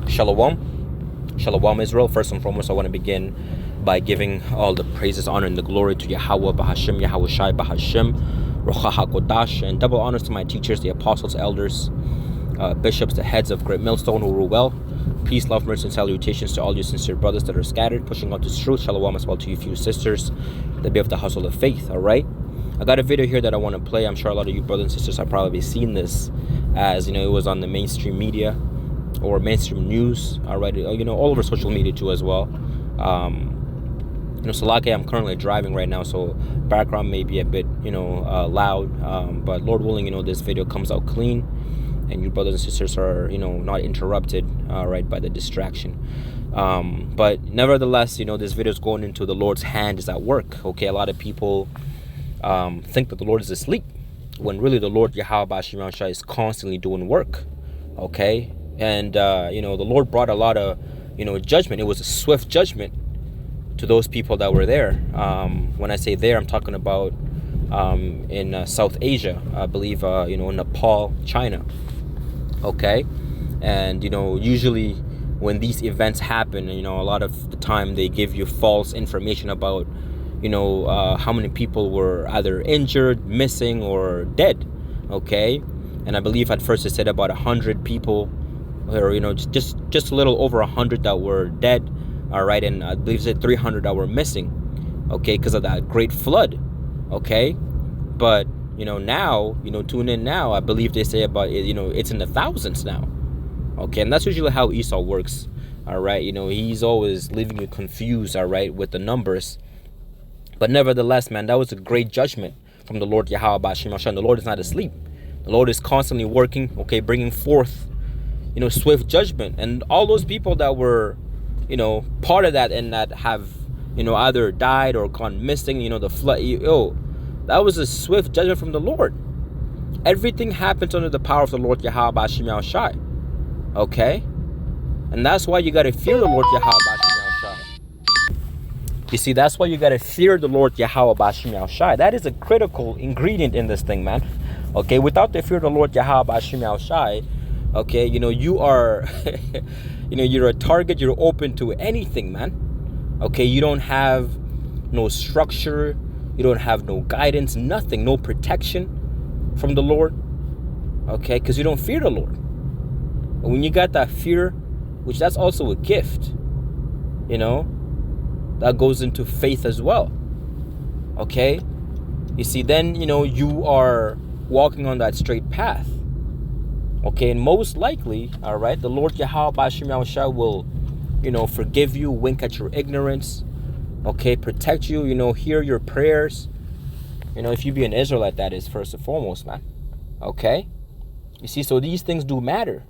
Shalom Israel. First and foremost, I want to begin by giving all the praises, honor, and the glory to Yahweh Bahashim, Yahweh Shai Bahashim, Rocha HaKodash, and double honors to my teachers, the apostles, elders, bishops, the heads of Great Millstone who rule well. Peace, love, mercy, and salutations to all you sincere brothers that are scattered, pushing on to truth. Shalom as well to you few sisters that be of the hustle of faith, all right? I got a video here that I want to play. I'm sure a lot of you brothers and sisters have probably seen this, as, it was on the mainstream media or mainstream news, all right? All over social media too as well. So luckily I'm currently driving right now, so background may be a bit, loud, but Lord willing, this video comes out clean, and you brothers and sisters are, not interrupted, right, by the distraction. But nevertheless, this video is going into the Lord's hand is at work. Okay, a lot of people think that the Lord is asleep, when really the Lord Yahweh Bashim Shai is constantly doing work. Okay, and the Lord brought a lot of judgment. It was a swift judgment to those people that were there. When I say there, I'm talking about in South Asia, I believe, Nepal, China. Okay, and usually when these events happen, a lot of the time they give you false information about how many people were either injured, missing, or dead. Okay, and I believe at first it said about 100 people, or just a little over 100 that were dead. All right, and I believe it said 300 that were missing. Okay, because of that great flood. Okay, but now, tune in now, I believe they say about it's in the thousands now. Okay, and that's usually how Esau works. All right, he's always leaving you confused, all right, with the numbers. But nevertheless, man, that was a great judgment from the Lord Yahweh Bashim Hashem. The Lord is not asleep. The Lord is constantly working, okay, bringing forth swift judgment. And all those people that were part of that, and that have either died or gone missing, the flood, that was a swift judgment from the Lord. Everything happens under the power of the Lord Yahweh Bashim Shai. Okay, and that's why you got to fear the Lord Yahweh Bashim Shai. You see, that's why you got to fear the Lord Yahweh Bashim Shai. That is a critical ingredient in this thing, man. Okay, without the fear of the Lord Yahweh Bashim Shai, okay, you are you're a target. You're open to anything, man. Okay, you don't have no structure, you don't have no guidance, nothing, no protection from the Lord. Okay, because you don't fear the Lord. And when you got that fear, which that's also a gift, that goes into faith as well. Okay, you see, then you are walking on that straight path. Okay, and most likely, all right, the Lord Yahweh Bashim Shai will, forgive you, wink at your ignorance, okay, protect you, hear your prayers, if you be an Israelite, that is, first and foremost, man. Okay, you see, so these things do matter.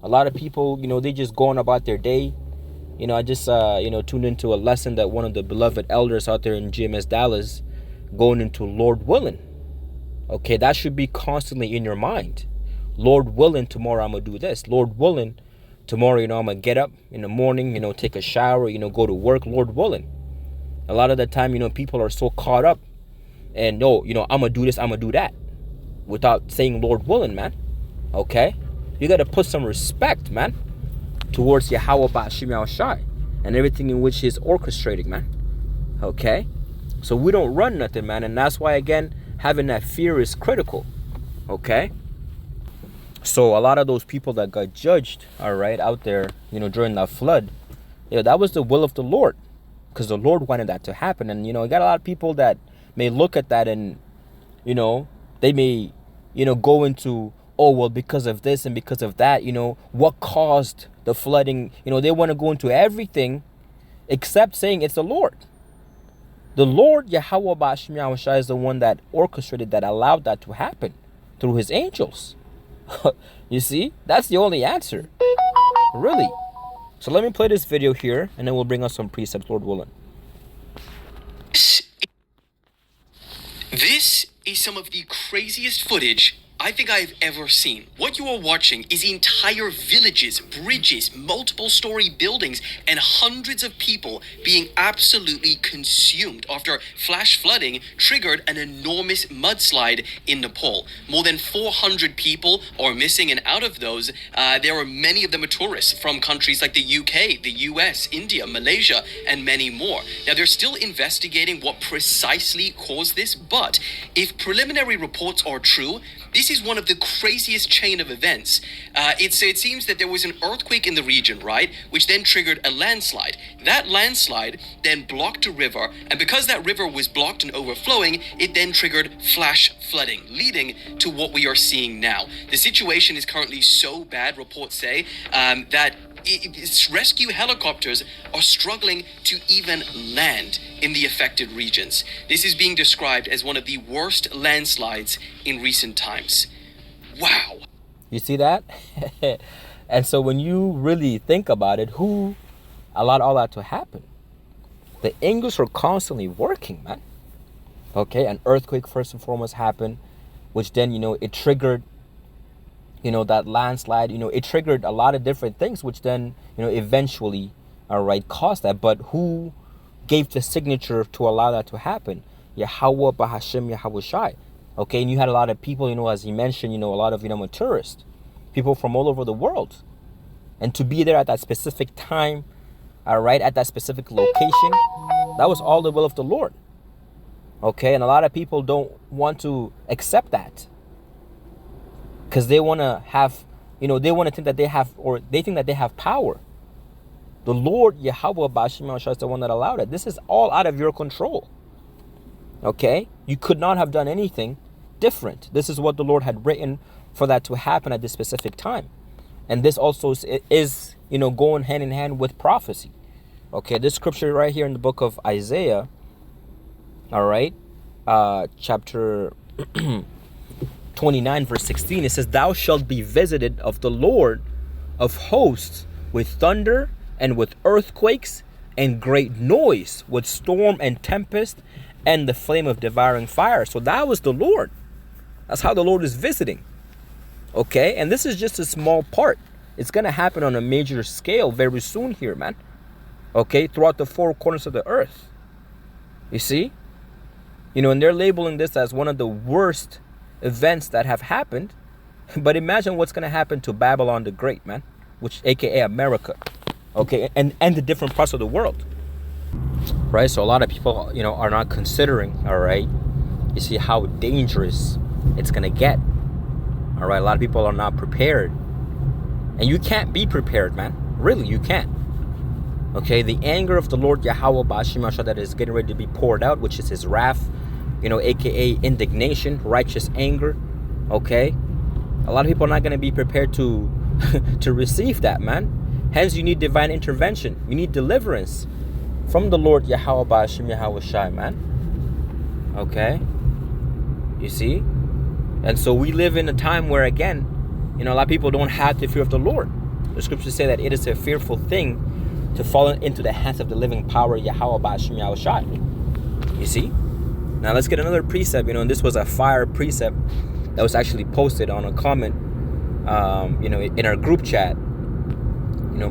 A lot of people, they just going about their day. I just, tuned into a lesson that one of the beloved elders out there in GMS Dallas going into Lord willing. Okay, that should be constantly in your mind. Lord willing, tomorrow I'm going to do this. Lord willing, tomorrow, I'm going to get up in the morning, take a shower, go to work, Lord willing. A lot of the time, people are so caught up and, I'm going to do this, I'm going to do that, without saying Lord willing, man. Okay? You got to put some respect, man, towards Yahweh Bashim Shai and everything in which he's orchestrating, man. Okay? So we don't run nothing, man. And that's why, again, having that fear is critical. Okay? So a lot of those people that got judged, all right, out there, during that flood, that was the will of the Lord, because the Lord wanted that to happen. And, you got a lot of people that may look at that and, they may, go into, oh, well, because of this and because of that, what caused the flooding? They want to go into everything except saying it's the Lord. The Lord, Yahweh Bashim Shai, is the one that orchestrated that, allowed that to happen through his angels. You see, that's the only answer, really. So let me play this video here, and then we'll bring us some precepts, Lord willing. This is some of the craziest footage I think I've ever seen. What you are watching is entire villages, bridges, multiple story buildings, and hundreds of people being absolutely consumed after flash flooding triggered an enormous mudslide in Nepal. More than 400 people are missing, and out of those, there are many of them are tourists from countries like the UK, the US, India, Malaysia, and many more. Now, they're still investigating what precisely caused this, but if preliminary reports are true, this is one of the craziest chain of events. It seems that there was an earthquake in the region, right? Which then triggered a landslide. That landslide then blocked a river, and because that river was blocked and overflowing, it then triggered flash flooding, leading to what we are seeing now. The situation is currently so bad, reports say, that rescue helicopters are struggling to even land in the affected regions. This is being described as one of the worst landslides in recent times. Wow. You see that? And so when you really think about it, who allowed all that to happen? The angels are constantly working, man. Okay, an earthquake first and foremost happened, which then, it triggered, that landslide. It triggered a lot of different things, which then, eventually, caused that. But who gave the signature to allow that to happen? Yahweh Bahashem Yahweh Shai. Okay, and you had a lot of people, as he mentioned, a lot of, tourists, people from all over the world. And to be there at that specific time, at that specific location, that was all the will of the Lord. Okay, and a lot of people don't want to accept that, because they want to have, they want to think that they have, or they think that they have power. The Lord, Yahweh Bashim, is the one that allowed it. This is all out of your control. Okay? You could not have done anything different. This is what the Lord had written for that to happen at this specific time. And this also is, going hand in hand with prophecy. Okay, this scripture right here in the book of Isaiah, chapter 29 verse 16, it says, "Thou shalt be visited of the Lord of hosts with thunder and with earthquakes and great noise, with storm and tempest and the flame of devouring fire." So that was the Lord. That's how the Lord is visiting. Okay, and this is just a small part. It's going to happen on a major scale very soon here, man. Okay, throughout the four corners of the earth. You see? And they're labeling this as one of the worst events that have happened. But imagine what's going to happen to Babylon the Great, man, which aka America. Okay, and the different parts of the world. Right? So a lot of people, are not considering, you see how dangerous it's going to get. A lot of people are not prepared. And you can't be prepared, man. Really, you can't. Okay, the anger of the Lord Yahweh Bashim that is getting ready to be poured out, which is his wrath, aka indignation, righteous anger. Okay, a lot of people are not going to be prepared to to receive that, man. Hence, you need divine intervention. You need deliverance from the Lord Yahweh Bashim Yahweh Shai, man. Okay, you see? And so we live in a time where, again, a lot of people don't have the fear of the Lord. The scriptures say that it is a fearful thing to fall into the hands of the living power, Yahweh Bashim Yahweh Shai. You see? Now let's get another precept, and this was a fire precept that was actually posted on a comment, in our group chat,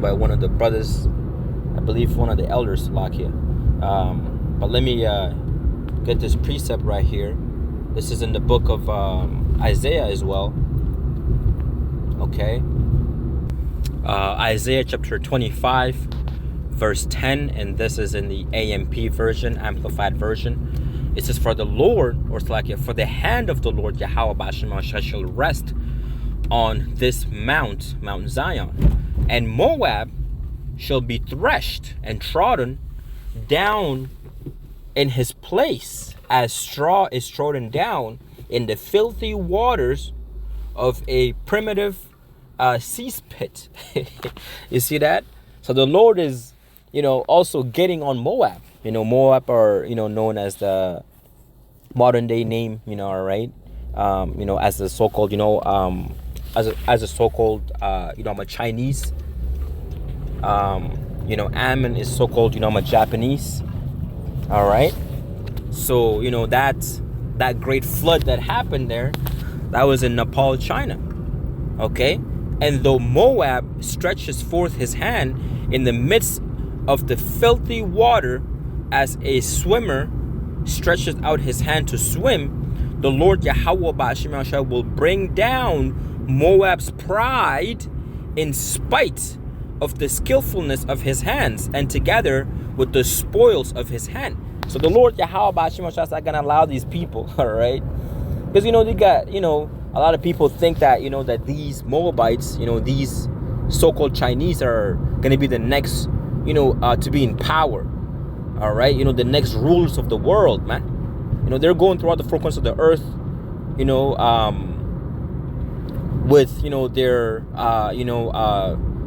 by one of the brothers, I believe one of the elders, Lakia. But let me get this precept right here. This is in the book of Isaiah as well. Okay. Isaiah chapter 25, verse 10, and this is in the AMP version, Amplified version. It says, "For the Lord," or for the hand of the Lord, Yahweh Bashim shall rest on this Mount Zion, and Moab shall be threshed and trodden down in his place, as straw is trodden down in the filthy waters of a primitive cesspit." You see that? So the Lord is, also getting on Moab. Moab are, known as the modern day name, as the so-called, as a so-called, I'm a Chinese. Ammon is so-called, I'm a Japanese. All right. So, that great flood that happened there, That was in Nepal, China. Okay? And though Moab stretches forth his hand in the midst of the filthy water, as a swimmer stretches out his hand to swim, the Lord Yahweh Ba'ashim Yahushua will bring down Moab's pride in spite of the skillfulness of his hands, and together with the spoils of his hand. So the Lord Yahweh Ba'ashim Yahushua is not going to allow these people, all right? Because, they got, a lot of people think that, that these Moabites, these so-called Chinese are going to be the next, to be in power. All right, the next rulers of the world, man. They're going throughout the four corners of the earth, with their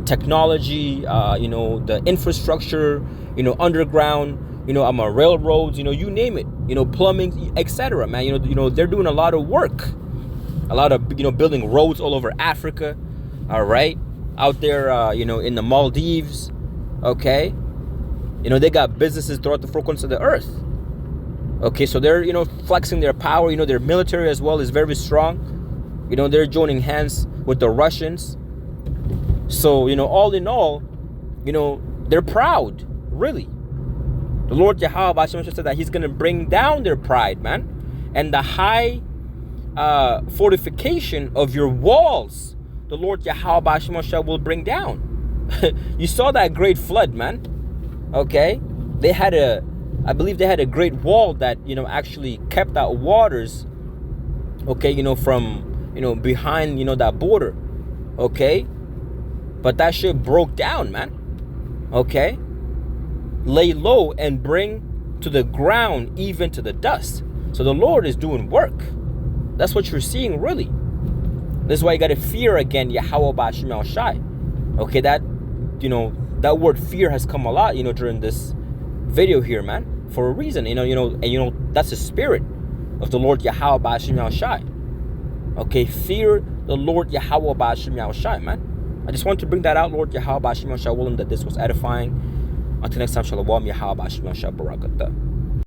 technology, the infrastructure, underground, railroads, you name it, plumbing, etc. Man, they're doing a lot of work, a lot of building roads all over Africa. All right, out there, in the Maldives, okay. They got businesses throughout the four corners of the earth. Okay, so they're, flexing their power. Their military as well is very strong. They're joining hands with the Russians. So, all in all, they're proud, really. The Lord Yahweh Ba'ashim said that he's going to bring down their pride, man. And the high fortification of your walls, the Lord Yahweh Ba'ashim will bring down. You saw that great flood, man. Okay, I believe they had a great wall that, actually kept out waters, okay, from, behind, that border, okay, but that shit broke down, man, okay, lay low and bring to the ground, even to the dust. So the Lord is doing work. That's what you're seeing, really. This is why you got to fear again, Yahweh Ba'ashim Yahushua. Okay, that word fear has come a lot, during this video here, man, for a reason, and that's the spirit of the Lord Yahweh Ba'ashim Yahushua. Okay, fear the Lord Yahweh Ba'ashim Yahushua, man. I just want to bring that out, Lord Yahweh Ba'ashim Yahushua, willing that this was edifying. Until next time, Shalom, Yahweh Ba'ashim Yahushua, Barakatah.